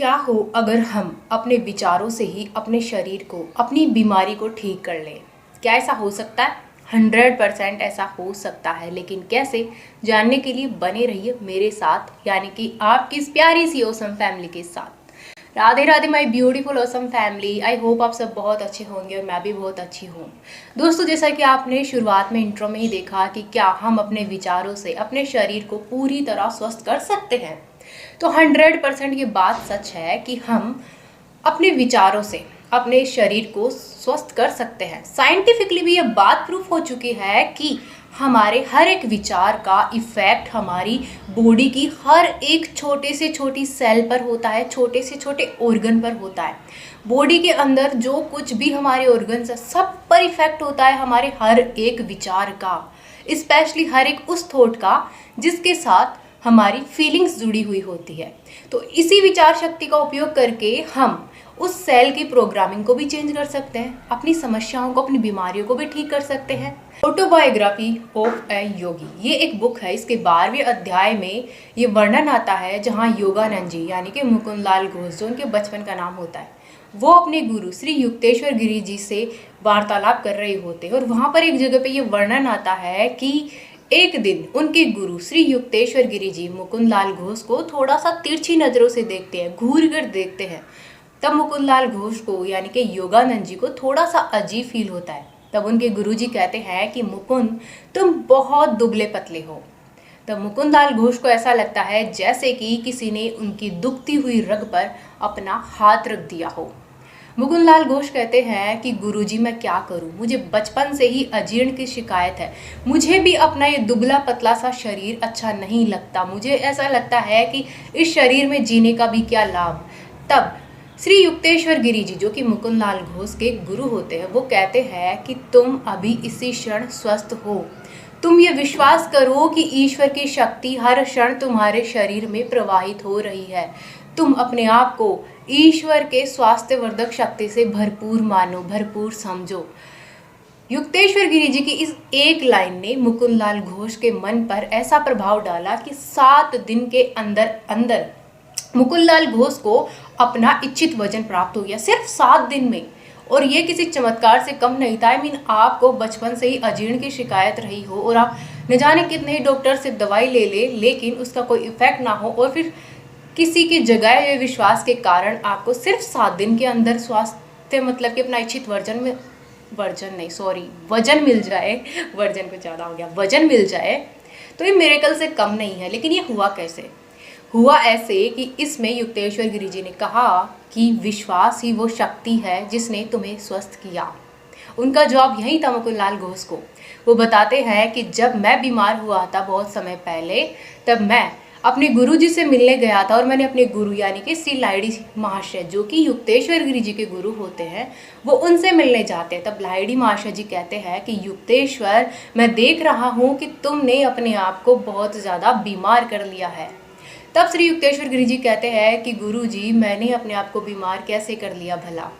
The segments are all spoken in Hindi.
क्या हो अगर हम अपने विचारों से ही अपने शरीर को, अपनी बीमारी को ठीक कर लें? क्या ऐसा हो सकता है? 100% ऐसा हो सकता है, लेकिन कैसे, जानने के लिए बने रहिए मेरे साथ, यानी कि आपकी इस प्यारी सी ओसम फैमिली के साथ। Radhe Radhe my beautiful awesome family. I hope आप सब बहुत अच्छे होंगे और मैं भी बहुत अच्छी हूँ। दोस्तों, जैसा कि आपने शुरुआत में इंट्रो में ही देखा कि क्या हम अपने विचारों से अपने शरीर को पूरी तरह स्वस्थ कर सकते हैं, तो 100% ये बात सच है कि हम अपने विचारों से अपने शरीर को स्वस्थ कर सकते हैं। साइंटिफिकली भी ये बात प्रूफ हो चुकी है कि हमारे हर एक विचार का इफेक्ट हमारी बॉडी की हर एक छोटे से छोटी सेल पर होता है, छोटे से छोटे ऑर्गन पर होता है। बॉडी के अंदर जो कुछ भी हमारे ऑर्गन्स है, सब पर इफेक्ट होता है हमारे हर एक विचार का, स्पेशली हर एक उस थॉट का जिसके साथ हमारी फीलिंग्स जुड़ी हुई होती है। तो इसी विचार शक्ति का उपयोग करके हम उस सेल की प्रोग्रामिंग को भी चेंज कर सकते हैं, अपनी समस्याओं को, अपनी बीमारियों को भी ठीक कर सकते हैं। ऑटोबायोग्राफी ऑफ ए योगी, ये एक बुक है। इसके 12वें अध्याय में ये वर्णन आता है जहाँ योगानंद जी यानी कि मुकुंद लाल घोष, जो उनके बचपन का नाम होता है, वो अपने गुरु श्री युक्तेश्वर गिरी जी से वार्तालाप कर रहे होते हैं। और वहाँ पर एक जगह पे ये वर्णन आता है कि एक दिन उनके गुरु श्री युक्तेश्वर गिरी जी मुकुंद लाल घोष को थोड़ा सा तिरछी नजरों से देखते हैं, घूर कर देखते हैं। तब मुकुंद लाल घोष को यानी कि योगानंद जी को थोड़ा सा अजीब फील होता है। तब उनके गुरु जी कहते हैं कि मुकुंद, तुम बहुत दुबले पतले हो। तब मुकुंद लाल घोष को ऐसा लगता है जैसे कि किसी ने उनकी दुखती हुई रग पर अपना हाथ रख दिया हो। मुकुंद लाल घोष कहते हैं कि गुरुजी, मैं क्या करूं, मुझे बचपन से ही अजीर्ण की शिकायत है। मुझे भी अपना ये दुबला पतला सा शरीर अच्छा नहीं लगता। मुझे ऐसा लगता है कि इस शरीर में जीने का भी क्या लाभ। तब श्री युक्तेश्वर गिरी जी, जो कि मुकुंद लाल घोष के गुरु होते हैं, वो कहते हैं कि तुम अभी इसी क्षण स्वस्थ हो। तुम ये विश्वास करो कि ईश्वर की शक्ति हर क्षण तुम्हारे शरीर में प्रवाहित हो रही है। तुम अपने आप को ईश्वर के स्वास्थ्यवर्धक शक्ति से भरपूर मानो, भरपूर समझो। युक्तेश्वर गिरी जी की इस एक लाइन ने मुकुंद लाल घोष के मन पर ऐसा प्रभाव डाला कि 7 दिन के अंदर अंदर मुकुंद लाल घोष को अपना इच्छित वजन प्राप्त हो गया, सिर्फ 7 दिन में। और ये किसी चमत्कार से कम नहीं था। आई मीन, आपको बचपन से ही अजीर्ण की शिकायत रही हो और आप न जाने कितने ही डॉक्टर से दवाई ले लेकिन उसका कोई इफेक्ट ना हो, और फिर किसी की जगाए हुए विश्वास के कारण आपको सिर्फ 7 दिन के अंदर स्वास्थ्य, मतलब कि अपना इच्छित वजन मिल जाए। वर्जन कुछ ज़्यादा हो गया, वजन मिल जाए, तो ये मिरेकल से कम नहीं है। लेकिन ये हुआ कैसे? हुआ ऐसे कि इसमें युक्तेश्वर गिरी जी ने कहा कि विश्वास ही वो शक्ति है जिसने तुम्हें स्वस्थ किया। उनका जवाब यही था मुकुंद लाल घोष को। वो बताते हैं कि जब मैं बीमार हुआ था बहुत समय पहले, तब मैं अपने गुरु जी से मिलने गया था और मैंने अपने गुरु यानी कि श्री लाहिड़ी महाशय, जो कि युक्तेश्वर गिरी जी के गुरु होते हैं, वो उनसे मिलने जाते हैं। तब लाहिड़ी महाशय जी कहते हैं कि युक्तेश्वर, मैं देख रहा हूँ कि तुमने अपने आप को बहुत ज़्यादा बीमार कर लिया है। तब श्री युक्तेश्वर गिरी जी कहते हैं कि गुरु जी, मैंने अपने आप को बीमार कैसे कर लिया भला?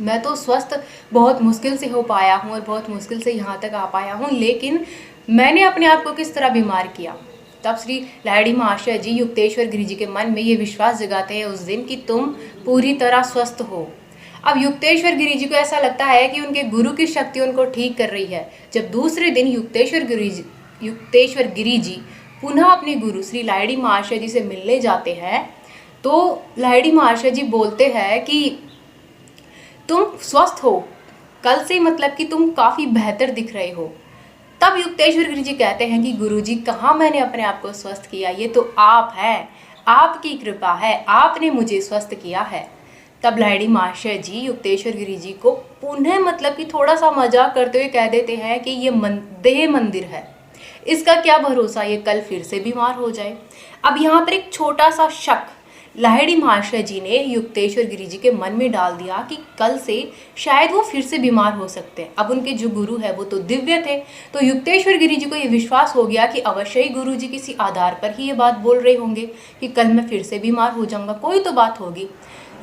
मैं तो स्वस्थ बहुत मुश्किल से हो पाया हूँ और बहुत मुश्किल से यहाँ तक आ पाया हूँ, लेकिन मैंने अपने आप को किस तरह बीमार किया? तब श्री लाहिड़ी महाशय जी युक्तेश्वर गिरी जी के मन में ये विश्वास जगाते हैं उस दिन कि तुम पूरी तरह स्वस्थ हो। अब युक्तेश्वर गिरी जी को ऐसा लगता है कि उनके गुरु की शक्ति उनको ठीक कर रही है। जब दूसरे दिन युक्तेश्वर गिरी जी पुनः अपने गुरु श्री लाहिड़ी महाशय जी से मिलने जाते हैं, तो लाहिड़ी महाशय जी बोलते हैं कि तुम स्वस्थ हो कल से, मतलब कि तुम काफ़ी बेहतर दिख रहे हो। तब युक्तेश्वर गिरी जी कहते हैं कि गुरुजी, कहाँ मैंने अपने आप को स्वस्थ किया, ये तो आप हैं, आपकी कृपा है, आपने मुझे स्वस्थ किया है। तब लाहिड़ी महाशय जी युक्तेश्वर गिरी जी को पुनः, मतलब कि थोड़ा सा मजाक करते हुए कह देते हैं कि ये देह मंदिर है, इसका क्या भरोसा ये कल फिर से बीमार हो जाए। अब यहाँ पर एक छोटा सा शक लाहिड़ी महाशय जी ने युक्तेश्वर गिरी जी के मन में डाल दिया कि कल से शायद वो फिर से बीमार हो सकते हैं। अब उनके जो गुरु है वो तो दिव्य थे, तो युक्तेश्वर गिरी जी को ये विश्वास हो गया कि अवश्य ही गुरु जी किसी आधार पर ही ये बात बोल रहे होंगे कि कल मैं फिर से बीमार हो जाऊंगा, कोई तो बात होगी।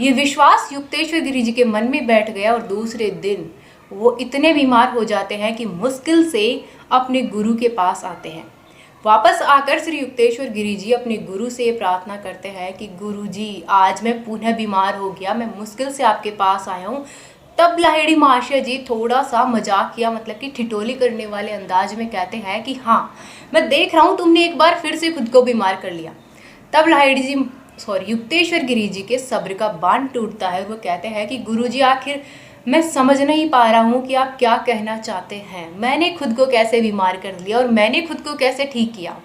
ये विश्वास युक्तेश्वर गिरी जी के मन में बैठ गया और दूसरे दिन वो इतने बीमार हो जाते हैं कि मुश्किल से अपने गुरु के पास आते हैं। वापस आकर श्री युक्तेश्वर गिरी जी अपने गुरु से ये प्रार्थना करते हैं कि गुरु जी, आज मैं पुनः बीमार हो गया, मैं मुश्किल से आपके पास आया हूँ। तब लाहिड़ी महाशय जी थोड़ा सा मजाक किया, मतलब कि ठिठोली करने वाले अंदाज में कहते हैं कि हाँ, मैं देख रहा हूँ तुमने एक बार फिर से खुद को बीमार कर लिया। तब लाहिड़ी जी युक्तेश्वर गिरी जी के सब्र का बांध टूटता है। वो कहते हैं कि गुरु जी, आखिर मैं समझ नहीं पा रहा हूँ कि आप क्या कहना चाहते हैं। मैंने खुद को कैसे बीमार कर लिया और मैंने खुद को कैसे ठीक किया।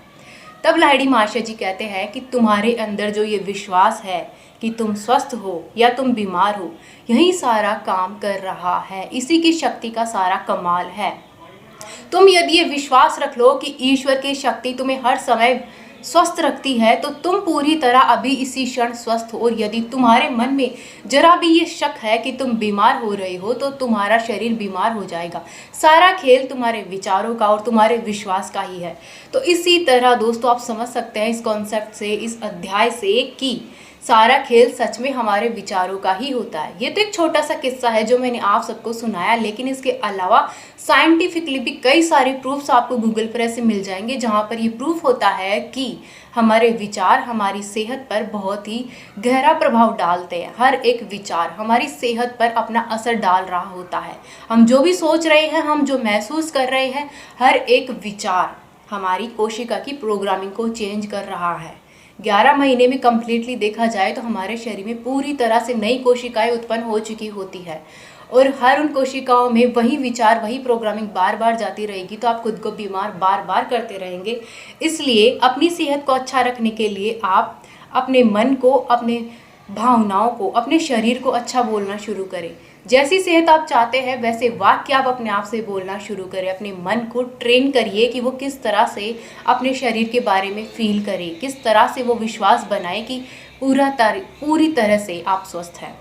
तब लाहिड़ी महाशय जी कहते हैं कि तुम्हारे अंदर जो ये विश्वास है कि तुम स्वस्थ हो या तुम बीमार हो, यही सारा काम कर रहा है, इसी की शक्ति का सारा कमाल है। तुम यदि ये विश्वास रख लो कि ईश्वर की शक्ति तुम्हें हर समय स्वस्थ रखती है, तो तुम पूरी तरह अभी इसी क्षण स्वस्थ हो। और यदि तुम्हारे मन में जरा भी ये शक है कि तुम बीमार हो रहे हो, तो तुम्हारा शरीर बीमार हो जाएगा। सारा खेल तुम्हारे विचारों का और तुम्हारे विश्वास का ही है। तो इसी तरह दोस्तों आप समझ सकते हैं इस कॉन्सेप्ट से, इस अध्याय से, कि सारा खेल सच में हमारे विचारों का ही होता है। ये तो एक छोटा सा किस्सा है जो मैंने आप सबको सुनाया, लेकिन इसके अलावा साइंटिफिकली भी कई सारे प्रूफ्स आपको गूगल पर ऐसे मिल जाएंगे जहाँ पर ये प्रूफ होता है कि हमारे विचार हमारी सेहत पर बहुत ही गहरा प्रभाव डालते हैं। हर एक विचार हमारी सेहत पर अपना असर डाल रहा होता है। हम जो भी सोच रहे हैं, हम जो महसूस कर रहे हैं, हर एक विचार हमारी कोशिका की प्रोग्रामिंग को चेंज कर रहा है। 11 महीने में कम्प्लीटली देखा जाए तो हमारे शरीर में पूरी तरह से नई कोशिकाएं उत्पन्न हो चुकी होती है, और हर उन कोशिकाओं में वही विचार, वही प्रोग्रामिंग बार बार जाती रहेगी, तो आप खुद को बीमार बार बार करते रहेंगे। इसलिए अपनी सेहत को अच्छा रखने के लिए आप अपने मन को, अपने भावनाओं को, अपने शरीर को अच्छा बोलना शुरू करें। जैसी सेहत आप चाहते हैं वैसे वाक्य आप अपने आप से बोलना शुरू करें। अपने मन को ट्रेन करिए कि वो किस तरह से अपने शरीर के बारे में फील करे, किस तरह से वो विश्वास बनाए कि पूरी तरह से आप स्वस्थ हैं।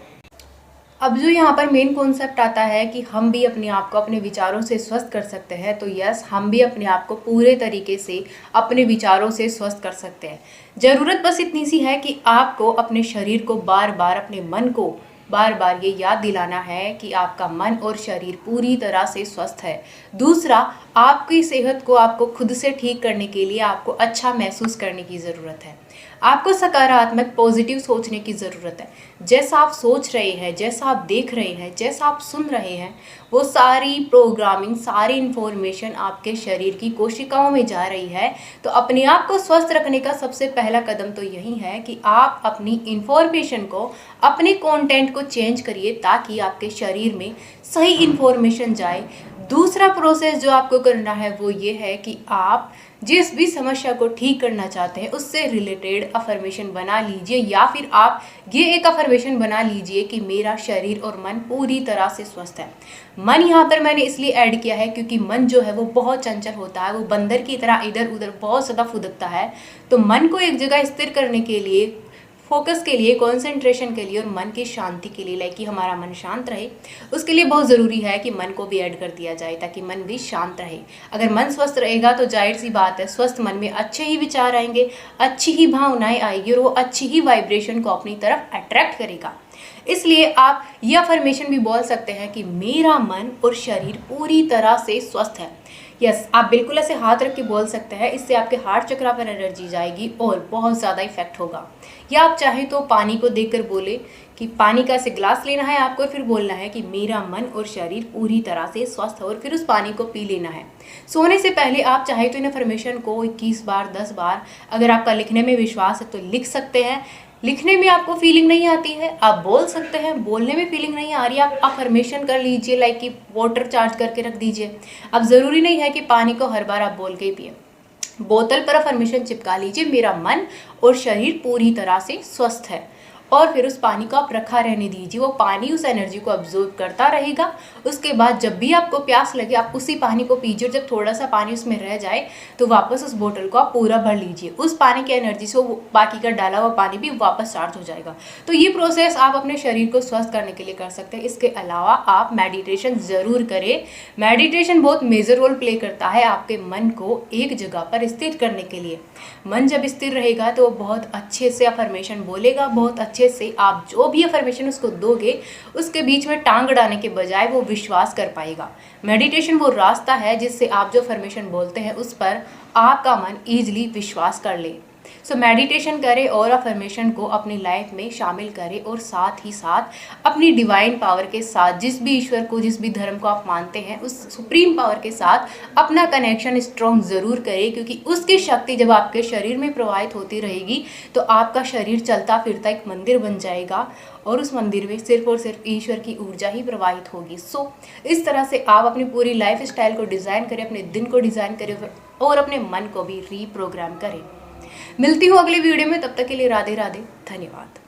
अब जो यहाँ पर मेन कॉन्सेप्ट आता है कि हम भी अपने आप को अपने विचारों से स्वस्थ कर सकते हैं, तो यस, हम भी अपने आप को पूरे तरीके से अपने विचारों से स्वस्थ कर सकते हैं। ज़रूरत बस इतनी सी है कि आपको अपने शरीर को बार बार, अपने मन को बार बार ये याद दिलाना है कि आपका मन और शरीर पूरी तरह से स्वस्थ है। दूसरा, आपकी सेहत को आपको खुद से ठीक करने के लिए आपको अच्छा महसूस करने की ज़रूरत है। आपको सकारात्मक, पॉजिटिव सोचने की ज़रूरत है। जैसा आप सोच रहे हैं, जैसा आप देख रहे हैं, जैसा आप सुन रहे हैं, वो सारी प्रोग्रामिंग, सारी इन्फॉर्मेशन आपके शरीर की कोशिकाओं में जा रही है। तो अपने आप को स्वस्थ रखने का सबसे पहला कदम तो यही है कि आप अपनी इन्फॉर्मेशन को, अपने कंटेंट को चेंज करिए, ताकि आपके शरीर में सही इन्फॉर्मेशन जाए। दूसरा प्रोसेस जो आपको करना है वो ये है कि आप जिस भी समस्या को ठीक करना चाहते हैं उससे रिलेटेड अफर्मेशन बना लीजिए, या फिर आप ये एक अफर्मेशन बना लीजिए कि मेरा शरीर और मन पूरी तरह से स्वस्थ है। मन यहाँ पर मैंने इसलिए ऐड किया है क्योंकि मन जो है वो बहुत चंचल होता है, वो बंदर की तरह इधर उधर बहुत ज़्यादा फुदकता है। तो मन को एक जगह स्थिर करने के लिए, फोकस के लिए, कंसंट्रेशन के लिए और मन की शांति के लिए, लाइक कि हमारा मन शांत रहे, उसके लिए बहुत ज़रूरी है कि मन को भी ऐड कर दिया जाए ताकि मन भी शांत रहे। अगर मन स्वस्थ रहेगा तो जाहिर सी बात है स्वस्थ मन में अच्छे ही विचार आएंगे, अच्छी ही भावनाएं आएगी और वो अच्छी ही वाइब्रेशन को अपनी तरफ अट्रैक्ट करेगा। इसलिए आप ये अफर्मेशन भी बोल सकते हैं कि मेरा मन और शरीर पूरी तरह से स्वस्थ है। यस, आप बिल्कुल ऐसे हाथ रख के बोल सकते हैं। इससे आपके हार्ट चक्र पर एनर्जी जाएगी और बहुत ज़्यादा इफेक्ट होगा। या आप चाहें तो पानी को देखकर बोले कि पानी का ऐसे ग्लास लेना है आपको और फिर बोलना है कि मेरा मन और शरीर पूरी तरह से स्वस्थ है, और फिर उस पानी को पी लेना है। सोने से पहले आप चाहें तो इन इन्फॉर्मेशन को 21 बार, 10 बार, अगर आपका लिखने में विश्वास है तो लिख सकते हैं। लिखने में आपको फीलिंग नहीं आती है, आप बोल सकते हैं। बोलने में फीलिंग नहीं आ रही है, आप अफर्मेशन कर लीजिए, लाइक कि वाटर चार्ज करके रख दीजिए। अब ज़रूरी नहीं है कि पानी को हर बार आप बोल के ही पिए। बोतल पर अफर्मेशन चिपका लीजिए, मेरा मन और शरीर पूरी तरह से स्वस्थ है, और फिर उस पानी को आप रखा रहने दीजिए। वो पानी उस एनर्जी को अब्जॉर्ब करता रहेगा। उसके बाद जब भी आपको प्यास लगे आप उसी पानी को पीजिए, और जब थोड़ा सा पानी उसमें रह जाए तो वापस उस बोतल को आप पूरा भर लीजिए। उस पानी की एनर्जी से वो बाकी का डाला हुआ पानी भी वापस चार्ज हो जाएगा। तो ये प्रोसेस आप अपने शरीर को स्वस्थ करने के लिए कर सकते हैं। इसके अलावा आप मेडिटेशन ज़रूर करें। मेडिटेशन बहुत मेजर रोल प्ले करता है आपके मन को एक जगह पर स्थिर करने के लिए। मन जब स्थिर रहेगा तो वो बहुत अच्छे से अफर्मेशन बोलेगा, बहुत अच्छे से आप जो भी अफर्मेशन उसको दोगे उसके बीच में टांग अड़ाने के बजाय वो विश्वास कर पाएगा। मेडिटेशन वो रास्ता है जिससे आप जो अफर्मेशन बोलते हैं उस पर आपका मन ईजिली विश्वास कर ले। सो मेडिटेशन करें और अफर्मेशन को अपनी लाइफ में शामिल करें और साथ ही साथ अपनी डिवाइन पावर के साथ, जिस भी ईश्वर को, जिस भी धर्म को आप मानते हैं, उस सुप्रीम पावर के साथ अपना कनेक्शन स्ट्रॉन्ग ज़रूर करें, क्योंकि उसकी शक्ति जब आपके शरीर में प्रवाहित होती रहेगी तो आपका शरीर चलता फिरता एक मंदिर बन जाएगा और उस मंदिर में सिर्फ और सिर्फ ईश्वर की ऊर्जा ही प्रवाहित होगी। सो इस तरह से आप अपनी पूरी लाइफ स्टाइल को डिज़ाइन करें, अपने दिन को डिज़ाइन करें और अपने मन को भी रीप्रोग्राम करें। मिलती हूँ अगले वीडियो में, तब तक के लिए राधे राधे, धन्यवाद।